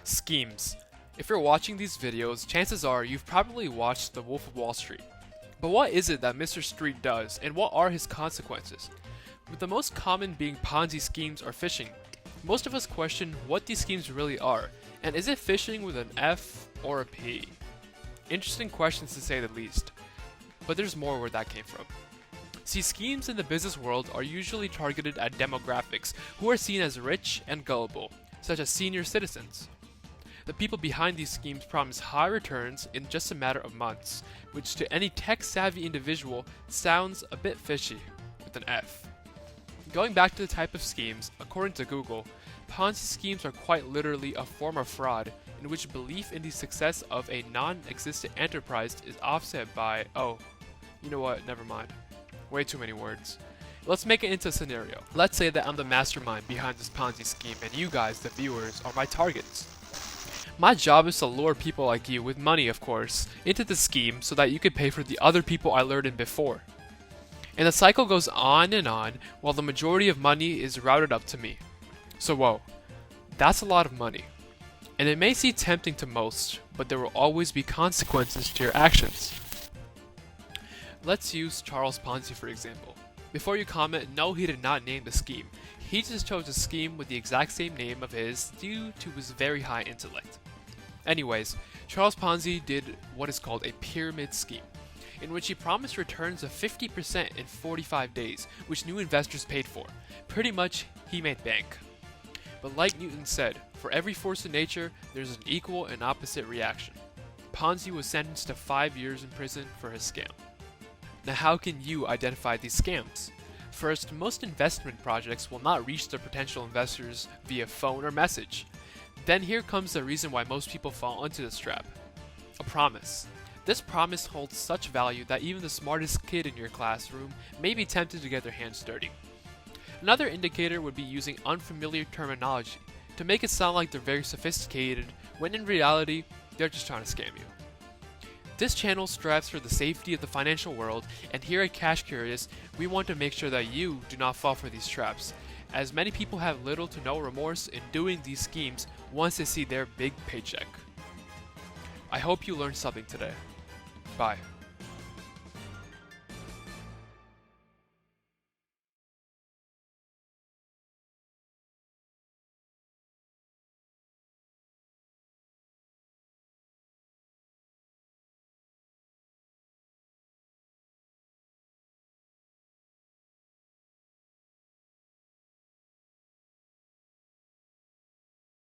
Schemes. If you're watching these videos, chances are you've probably watched The Wolf of Wall Street. But what is it that Mr. Street does, and what are his consequences? With the most common being Ponzi schemes or phishing, most of us question what these schemes really are, and is it phishing with an F or a P? Interesting questions to say the least. But there's more where that came from. See, schemes in the business world are usually targeted at demographics who are seen as rich and gullible, such as senior citizens. The people behind these schemes promise high returns in just a matter of months, which to any tech-savvy individual sounds a bit fishy, with an F. Going back to the type of schemes, according to Google, Ponzi schemes are quite literally a form of fraud in which belief in the success of a non-existent enterprise is offset by, oh, you know what, never mind. Way too many words. Let's make it into a scenario. Let's say that I'm the mastermind behind this Ponzi scheme and you guys, the viewers, are my targets. My job is to lure people like you, with money of course, into the scheme so that you can pay for the other people I lured in before. And the cycle goes on while the majority of money is routed up to me. So whoa, that's a lot of money. And it may seem tempting to most, but there will always be consequences to your actions. Let's use Charles Ponzi for example. Before you comment, no, he did not name the scheme. He just chose a scheme with the exact same name of his due to his very high intellect. Anyways, Charles Ponzi did what is called a pyramid scheme, in which he promised returns of 50% in 45 days, which new investors paid for. Pretty much, he made bank. But like Newton said, for every force in nature, there's an equal and opposite reaction. Ponzi was sentenced to 5 years in prison for his scam. Now how can you identify these scams? First, most investment projects will not reach their potential investors via phone or message. Then here comes the reason why most people fall into this trap. A promise. This promise holds such value that even the smartest kid in your classroom may be tempted to get their hands dirty. Another indicator would be using unfamiliar terminology to make it sound like they're very sophisticated when in reality, they're just trying to scam you. This channel strives for the safety of the financial world, and here at Cash Curious, we want to make sure that you do not fall for these traps, as many people have little to no remorse in doing these schemes once they see their big paycheck. I hope you learned something today. Bye.